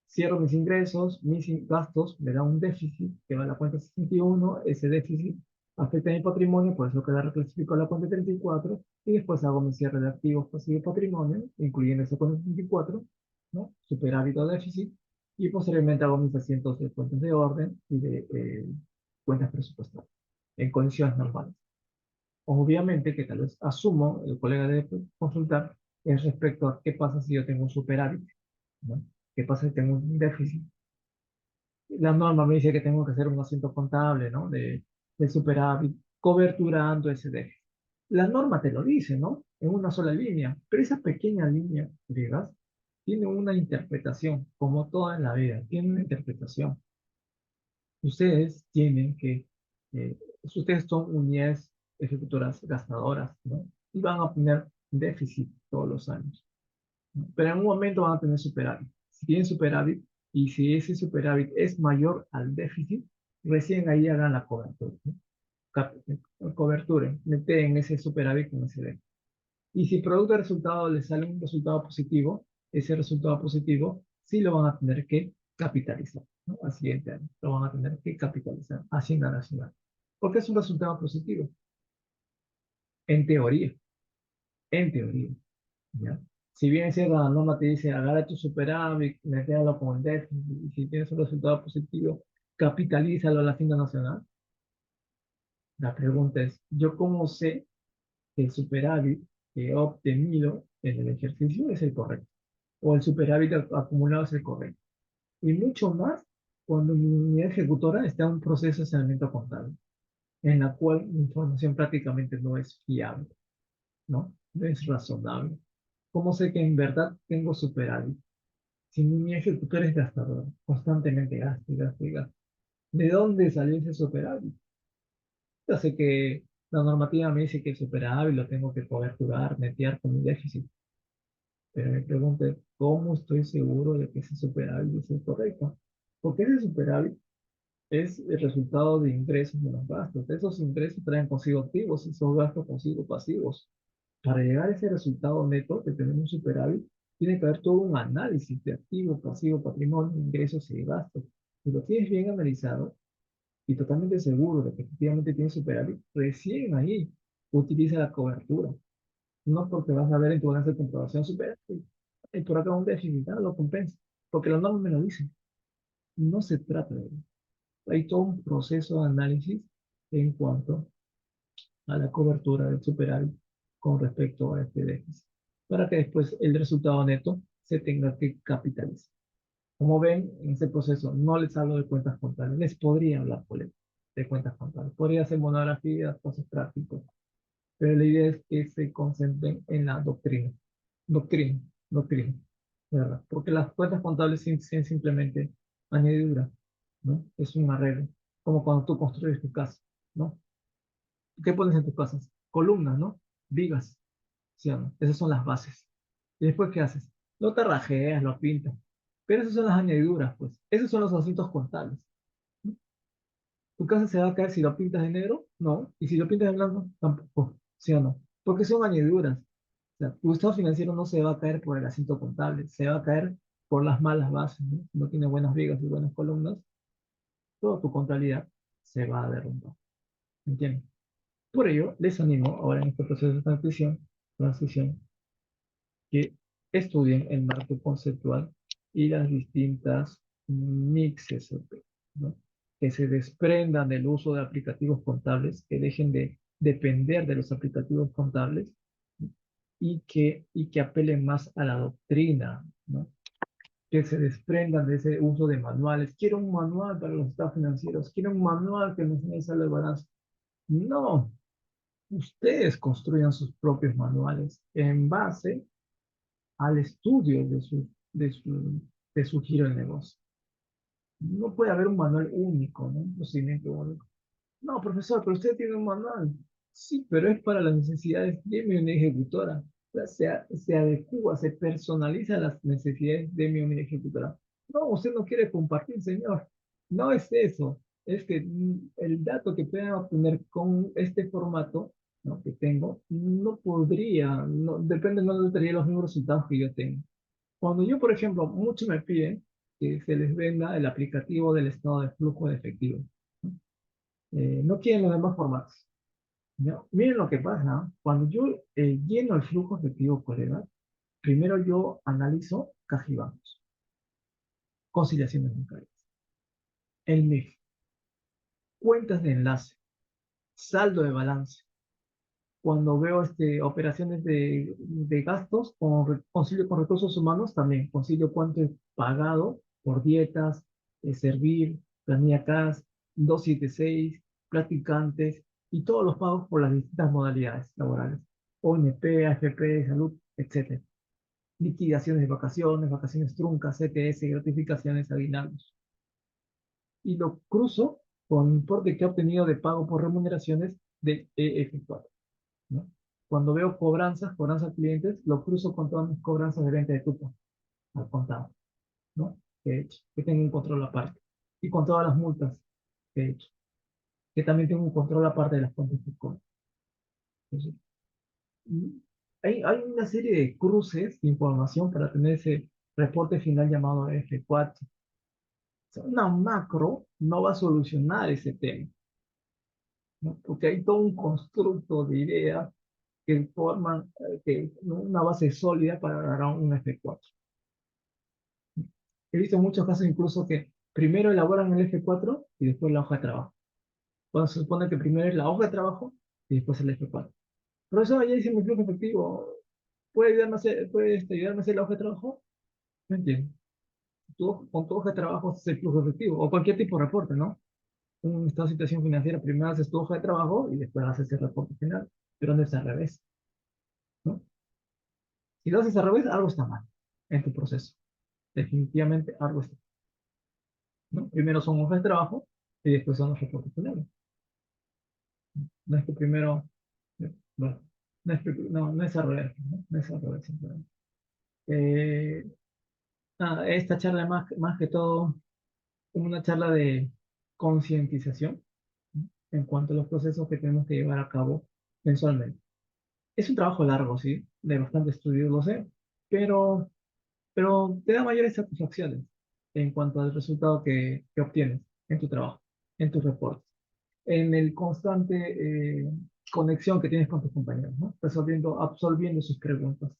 cierro mis ingresos, mis gastos, me da un déficit que va a la cuenta 61, ese déficit afecta a mi patrimonio, por eso queda reclasificado a la cuenta 34, y después hago mi cierre de activos, pasivos y patrimonio, incluyendo esa cuenta 34, ¿no? Superávit o déficit, y posteriormente hago mis asientos de cuentas de orden y de cuentas presupuestarias, en condiciones normales. Obviamente que tal vez asumo, el colega debe consultar, es respecto a qué pasa si yo tengo un superávit, ¿no? ¿Qué pasa si tengo un déficit? La norma me dice que tengo que hacer un asiento contable, ¿no? De superávit, coberturando ese déficit. La norma te lo dice, ¿no? En una sola línea, pero esa pequeña línea, digas, tiene una interpretación, como toda en la vida, tiene una interpretación. Ustedes tienen que, eh, ustedes son unidades ejecutoras gastadoras, ¿no? Y van a tener déficit todos los años, ¿no? Pero en un momento van a tener superávit. Si tienen superávit y si ese superávit es mayor al déficit, recién ahí hagan la cobertura, ¿no? Cobertura, meten ese superávit con ese déficit. Y si producto de resultado les sale un resultado positivo, ese resultado positivo sí lo van a tener que capitalizar, ¿no? Al siguiente año lo van a tener que capitalizar, Hacienda Nacional. Porque es un resultado positivo, en teoría, en teoría, ¿ya? Si bien es cierto, la norma te dice, agarra tu superávit, mételo con el déficit, y si tienes un resultado positivo, capitalízalo a la Hacienda Nacional. La pregunta es, ¿yo cómo sé que el superávit que he obtenido en el ejercicio es el correcto? O el superávit acumulado es el correcto. Y mucho más cuando mi unidad ejecutora está en un proceso de saneamiento contable, en la cual la información prácticamente no es fiable, ¿no? No es razonable. ¿Cómo sé que en verdad tengo superávit? Si mi unidad ejecutora es gastadora, constantemente gasta y gasta y gasta. ¿De dónde salió ese superávit? Yo sé que la normativa me dice que el superávit lo tengo que coberturar, netear con mi déficit. Pero me pregunto, ¿cómo estoy seguro de que ese superávit es el correcto? Porque ese superávit es el resultado de ingresos menos gastos. Esos ingresos traen consigo activos y esos gastos consigo pasivos. Para llegar a ese resultado neto de tener un superávit, tiene que haber todo un análisis de activo, pasivo, patrimonio, ingresos y gastos. Si lo tienes bien analizado y totalmente seguro de que efectivamente tienes superávit, recién ahí utiliza la cobertura. No porque vas a ver en tu balance de comprobación superávit y por acá un déficit, lo compensa. Porque la norma me lo dice. No se trata de eso. Hay todo un proceso de análisis en cuanto a la cobertura del superávit con respecto a este déficit, para que después el resultado neto se tenga que capitalizar. Como ven, en este proceso no les hablo de cuentas contables, les podría hablar de cuentas contables, podría hacer monografías, cosas prácticas, pero la idea es que se concentren en la doctrina, doctrina, doctrina, ¿verdad? Porque las cuentas contables son simplemente añadidura, ¿no? Es un arreglo, como cuando tú construyes tu casa, ¿no? ¿Qué pones en tus casas? Columnas, ¿no? Vigas, ¿sí o no? Esas son las bases. ¿Y después qué haces? Lo tarrajeas, lo pintas. Pero esas son las añadiduras, pues. Esos son los asuntos contables. ¿Tu casa se va a caer si lo pintas de negro? No. ¿Y si lo pintas de blanco? Tampoco. ¿Sí o no? Porque son añadiduras. O sea, tu estado financiero no se va a caer por el asunto contable, se va a caer por las malas bases, ¿no? Si no tiene buenas vigas y buenas columnas, toda tu contabilidad se va a derrumbar. ¿Entiendes? Por ello, les animo ahora en este proceso de transición, que estudien el marco conceptual y las distintas mixes, ¿no? Que se desprendan del uso de aplicativos contables, que dejen de depender de los aplicativos contables y que apelen más a la doctrina, ¿no? Que se desprendan de ese uso de manuales. Quiero un manual para los estados financieros, quiero un manual que me enseñe a el balance. No, ustedes construyan sus propios manuales en base al estudio de su giro de negocio. No puede haber un manual único, ¿no? Un procedimiento único. No, profesor, pero usted tiene un manual. Sí, pero es para las necesidades de mi unidad ejecutora. O sea, se adecua, se personaliza a las necesidades de mi unidad ejecutora. No, usted no quiere compartir, señor. No es eso. Es que el dato que puedan obtener con este formato, ¿no? Que tengo, no podría, no, depende, no tendría los mismos resultados que yo tengo. Cuando yo, por ejemplo, muchos me piden que se les venda el aplicativo del estado de flujo de efectivo. ¿No? No quieren los demás formatos. ¿No? Miren lo que pasa, ¿no? Cuando yo lleno el flujo efectivo, colega, primero yo analizo caja y bancos, conciliaciones bancarias, el MIF, cuentas de enlace, saldo de balance. Cuando veo operaciones de gastos, concilio con recursos humanos, también concilio cuánto he pagado por dietas, servir, planilla CAS, 276, practicantes y todos los pagos por las distintas modalidades laborales, ONP, AFP, salud, etcétera. Liquidaciones de vacaciones, vacaciones truncas, CTS, gratificaciones, aguinaldos. Y lo cruzo con el importe que he obtenido de pago por remuneraciones de EF4. ¿No? Cuando veo cobranzas a clientes, lo cruzo con todas mis cobranzas de venta de cupo al contado, ¿no? Que he hecho, que tengo un control aparte. Y con todas las multas que he hecho, que también tengo un control aparte de las cuentas que cobro. Entonces, hay una serie de cruces de información para tener ese reporte final llamado F4. O sea, una macro no va a solucionar ese tema, ¿no? Porque hay todo un constructo de ideas que forman una base sólida para dar un F4. He visto muchos casos incluso que primero elaboran el F4 y después la hoja de trabajo. Cuando se supone que primero es la hoja de trabajo y después el F4. Profesor, ya hice mi flujo efectivo. ¿Puede ayudarme a hacer la hoja de trabajo? No entiendo. Con tu hoja de trabajo haces el flujo efectivo o cualquier tipo de reporte, ¿no? Un estado de situación financiera, primero haces tu hoja de trabajo y después haces el reporte final. Pero no es al revés, ¿no? Si lo haces al revés, algo está mal en tu proceso. Definitivamente algo está mal, ¿no? Primero son hojas de trabajo y después son los reportes finales. No es que primero, bueno, no es al revés, ¿no? No es al revés, simplemente. Eh, esta charla es más que todo una charla de concientización, ¿no? En cuanto a los procesos que tenemos que llevar a cabo mensualmente. Es un trabajo largo, sí, de bastante estudio, lo sé, pero, pero te da mayores satisfacciones en cuanto al resultado que obtienes en tu trabajo, en tus reportes, en el constante conexión que tienes con tus compañeros, ¿no? Resolviendo, absolviendo sus preguntas,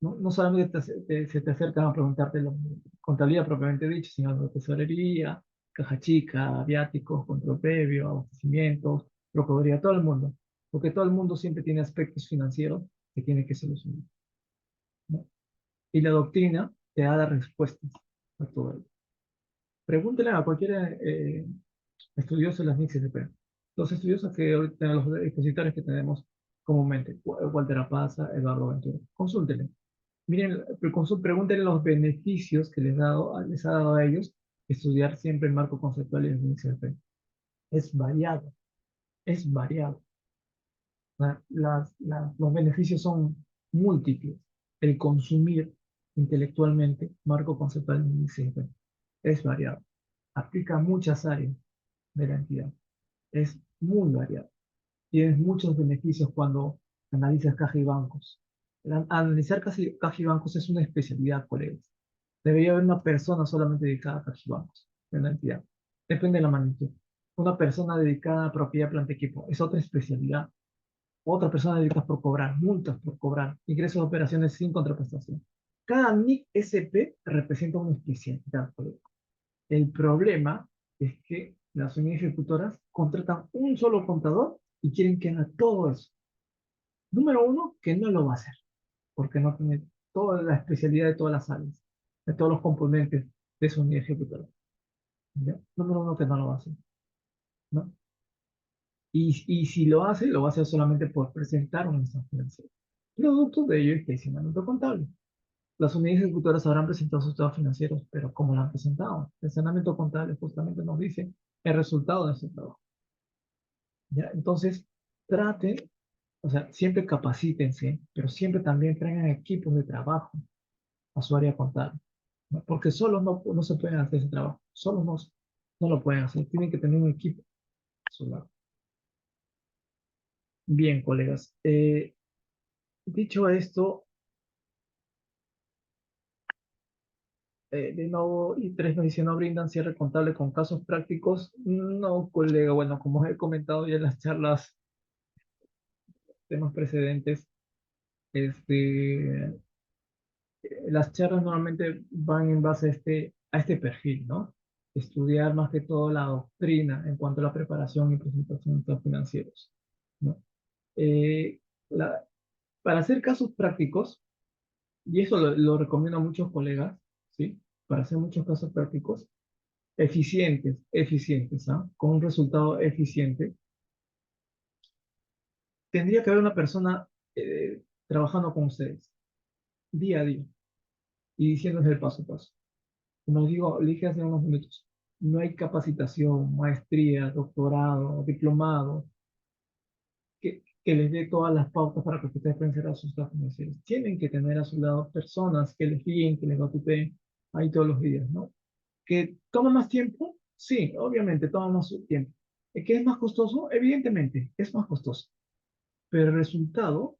¿no? No solamente se te acercan a preguntarte la contabilidad propiamente dicho, sino la tesorería, caja chica, viáticos, control previo, abastecimientos, procuraduría, todo el mundo, porque todo el mundo siempre tiene aspectos financieros que tiene que solucionar, ¿no? Y la doctrina te da las respuestas a todo ello. Pregúntele a cualquier estudioso de las NICS SP. Los estudiosos que ahorita, los expositores que tenemos comúnmente, Walter Apaza, Eduardo Ventura, consúltenle. Miren, pregúntenle los beneficios que les ha dado a ellos estudiar siempre el marco conceptual y el NICS SP. Es variado, es variado. Los beneficios son múltiples. El consumir intelectualmente marco conceptual y NICS SP es variado. Aplica a muchas áreas de la entidad. Es muy variado. Tienes muchos beneficios cuando analizas caja y bancos. Analizar caja y bancos es una especialidad, colegas. Debería haber una persona solamente dedicada a caja y bancos en la entidad. Depende de la magnitud. Una persona dedicada a propiedad, planta, equipo es otra especialidad. Otra persona dedicada por cobrar, multas por cobrar, ingresos de operaciones sin contraprestación. Cada NIC SP representa una especialidad, colegas. El problema es que las unidades ejecutoras contratan un solo contador y quieren que haga todo eso. Número uno, que no lo va a hacer, porque no tiene toda la especialidad de todas las áreas, de todos los componentes de su unidad ejecutora. ¿Ya? Número uno, que no lo va a hacer, ¿no? Y si lo va a hacer solamente por presentar un estado financiero. Producto de ello es que hay saneamiento contable. Las unidades ejecutoras habrán presentado sus estados financieros, pero ¿cómo lo han presentado? El saneamiento contable justamente nos dice el resultado de ese trabajo. ¿Ya? Entonces, traten, o sea, siempre capacítense, pero siempre también traigan equipos de trabajo a su área contable, ¿no? Porque solos no se pueden hacer ese trabajo, solos no lo pueden hacer, tienen que tener un equipo a su lado. Bien, colegas, dicho esto, de nuevo, I3 nos dice, no brindan cierre contable con casos prácticos. No, colega, bueno, como he comentado ya en las charlas, temas precedentes, este, las charlas normalmente van en base a este perfil, ¿no? Estudiar más que todo la doctrina en cuanto a la preparación y presentación de estados financieros, ¿no? Eh, la- para hacer casos prácticos, y eso lo recomiendo a muchos colegas, ¿sí? Para hacer muchos casos prácticos, eficientes, ¿ah? Con un resultado eficiente, tendría que haber una persona trabajando con ustedes, día a día, y diciéndoles el paso a paso. Como les digo, le dije hace unos minutos, no hay capacitación, maestría, doctorado, diplomado, que les dé todas las pautas para que ustedes puedan cerrar sus estados financieros. Tienen que tener a su lado personas que les guíen, que les batuten ahí todos los días, ¿no? ¿Que toma más tiempo? Sí, obviamente toma más tiempo. ¿Que es más costoso? Evidentemente, es más costoso. Pero el resultado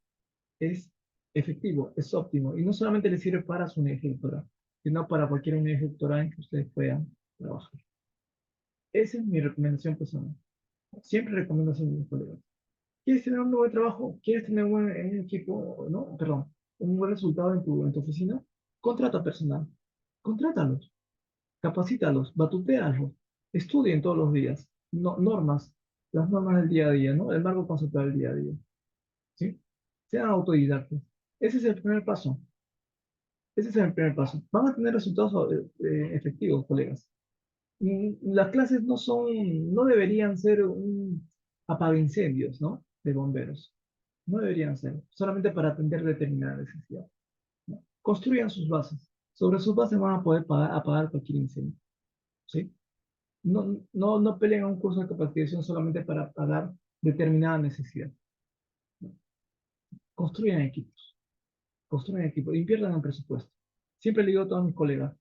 es efectivo, es óptimo. Y no solamente le sirve para su unidad ejecutora, sino para cualquier unidad ejecutora en que ustedes puedan trabajar. Esa es mi recomendación personal. Siempre recomiendo hacer mis colegas. ¿Quieres tener un buen trabajo? ¿Quieres tener un buen equipo? No, perdón, un buen resultado en tu oficina. Contrata personal. Contrátalos, capacítalos, batutéalos. Estudien todos los días. No, normas, las normas del día a día, ¿no? El marco conceptual del día a día. ¿Sí? Sean autodidactas. Ese es el primer paso. Ese es el primer paso. Van a tener resultados efectivos, colegas. Las clases no deberían ser un apaga-incendios, ¿no? De bomberos. No deberían ser, solamente para atender determinada necesidad, ¿no? Construyan sus bases. Sobre sus bases van a poder apagar cualquier incendio, ¿sí? No peleen a un curso de capacitación solamente para pagar determinada necesidad, ¿no? Construyan equipos, inviertan en presupuesto. Siempre le digo a todos mis colegas,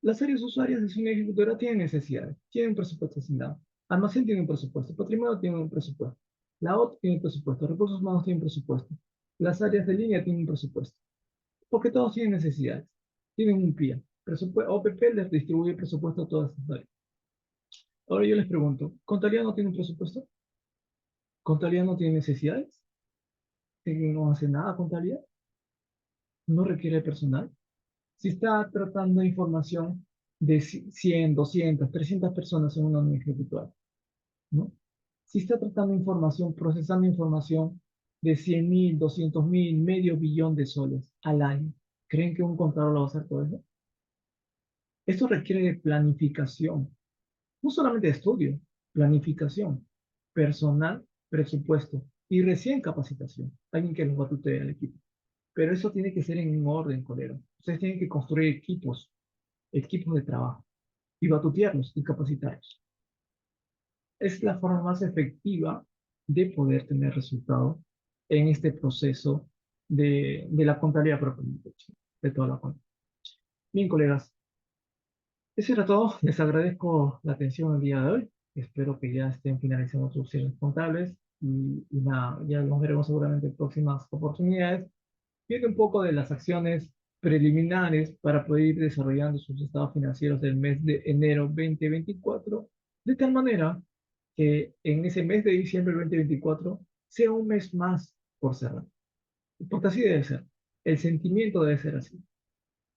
las áreas usuarias de su ejecutora tienen necesidades, tienen un presupuesto asignado. Almacén tiene un presupuesto, patrimonio tiene un presupuesto, la OT tiene un presupuesto, recursos humanos tienen un presupuesto, las áreas de línea tienen un presupuesto, porque todos tienen necesidades, tienen un PIA. OPP les distribuye el presupuesto a todas estas áreas. Ahora yo les pregunto, ¿Contabilidad no tiene un presupuesto? ¿Contabilidad no tiene necesidades? ¿No hace nada contabilidad? ¿No requiere personal? Si está tratando información de 100, 200, 300 personas en una unidad ejecutiva, ¿no? Si está tratando información, procesando información de 100.000, 200.000, medio billón de soles al año, ¿Creen que un contador lo va a hacer todo eso? Esto requiere de planificación, no solamente de estudio, planificación, personal, presupuesto y recién capacitación. Alguien que los va a tutear al equipo. Pero eso tiene que ser en un orden, colega. Ustedes tienen que construir equipos, equipos de trabajo, y batutearlos y capacitarlos. Es la forma más efectiva de poder tener resultados en este proceso de la contabilidad propiamente dicha, de toda la contabilidad. Bien, colegas, eso era todo. Les agradezco la atención el día de hoy. Espero que ya estén finalizando sus cierres contables y nada, ya nos veremos seguramente en próximas oportunidades, viendo un poco de las acciones preliminares para poder ir desarrollando sus estados financieros del mes de enero 2024, de tal manera que en ese mes de diciembre 2024 sea un mes más por cerrar. Porque así debe ser. El sentimiento debe ser así.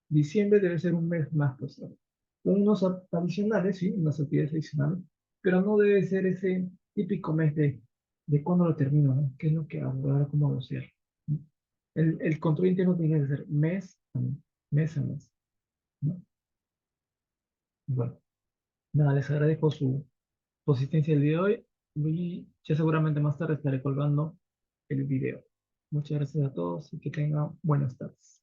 Diciembre debe ser un mes más por cerrar. Con unos adicionales, sí, unas actividades adicionales, pero no debe ser ese típico mes de cuándo lo termino, ¿no? ¿Qué es lo que hago? Ahora cómo lo cierro. El control interno tiene que ser mes a mes, ¿no? Bueno, nada, les agradezco su asistencia el día de hoy y ya seguramente más tarde estaré colgando el video. Muchas gracias a todos y que tengan buenas tardes.